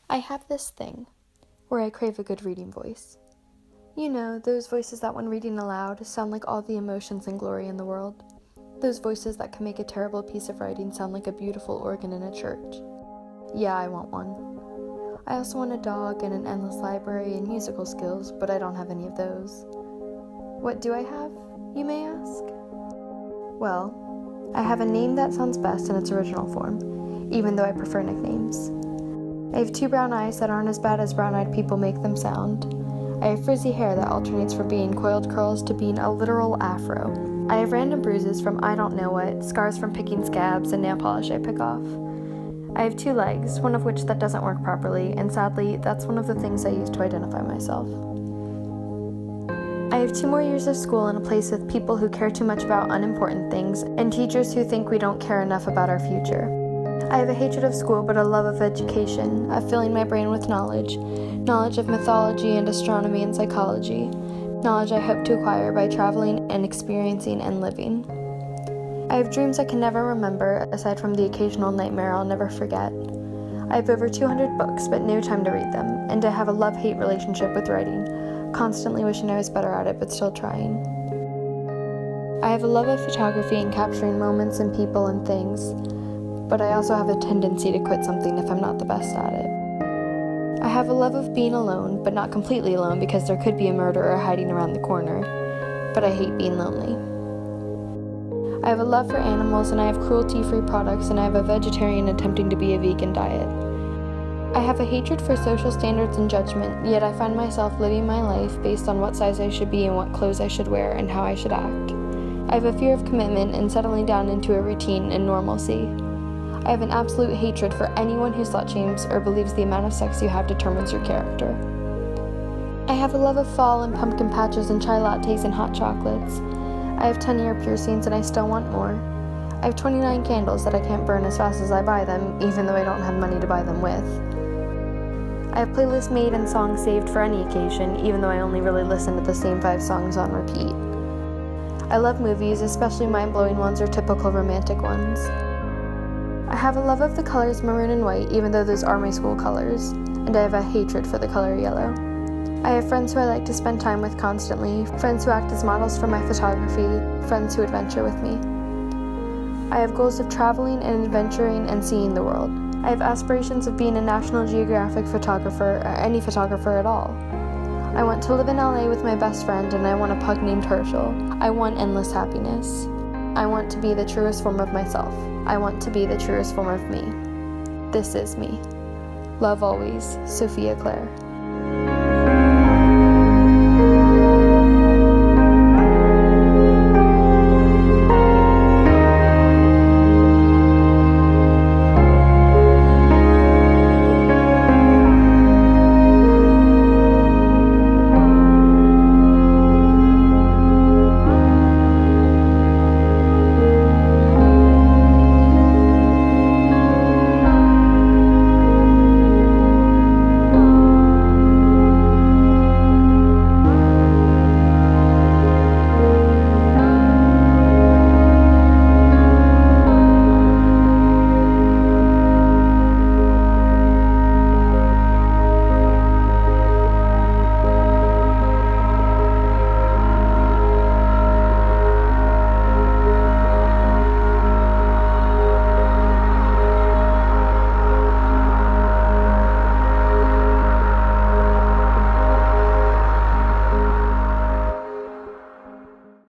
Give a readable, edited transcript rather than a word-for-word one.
I have this thing where I crave a good reading voice. You know, those voices that when reading aloud sound like all the emotions and glory in the world. Those voices that can make a terrible piece of writing sound like a beautiful organ in a church. Yeah, I want one. I also want a dog and an endless library and musical skills, but I don't have any of those. What do I have, you may ask? Well, I have a name that sounds best in its original form, even though I prefer nicknames. I have 2 brown eyes that aren't as bad as brown-eyed people make them sound. I have frizzy hair that alternates from being coiled curls to being a literal afro. I have random bruises from I don't know what, scars from picking scabs, and nail polish I pick off. I have 2 legs, one of which that doesn't work properly, and sadly, that's one of the things I use to identify myself. I have 2 more years of school in a place with people who care too much about unimportant things, and teachers who think we don't care enough about our future. I have a hatred of school, but a love of education, of filling my brain with knowledge of mythology and astronomy and psychology, knowledge I hope to acquire by traveling and experiencing and living. I have dreams I can never remember, aside from the occasional nightmare I'll never forget. I have over 200 books, but no time to read them, and I have a love-hate relationship with writing, constantly wishing I was better at it, but still trying. I have a love of photography and capturing moments and people and things, but I also have a tendency to quit something if I'm not the best at it. I have a love of being alone, but not completely alone because there could be a murderer hiding around the corner, but I hate being lonely. I have a love for animals, and I have cruelty-free products, and I have a vegetarian attempting to be a vegan diet. I have a hatred for social standards and judgment, yet I find myself living my life based on what size I should be and what clothes I should wear and how I should act. I have a fear of commitment and settling down into a routine and normalcy. I have an absolute hatred for anyone who slut-shames or believes the amount of sex you have determines your character. I have a love of fall and pumpkin patches and chai lattes and hot chocolates. I have 10 ear piercings and I still want more. I have 29 candles that I can't burn as fast as I buy them, even though I don't have money to buy them with. I have playlists made and songs saved for any occasion, even though I only really listen to the same 5 songs on repeat. I love movies, especially mind-blowing ones or typical romantic ones. I have a love of the colors maroon and white, even though those are my school colors, and I have a hatred for the color yellow. I have friends who I like to spend time with constantly, friends who act as models for my photography, friends who adventure with me. I have goals of traveling and adventuring and seeing the world. I have aspirations of being a National Geographic photographer, or any photographer at all. I want to live in LA with my best friend, and I want a pug named Herschel. I want endless happiness. I want to be the truest form of myself. I want to be the truest form of me. This is me. Love always, Sophia Clare.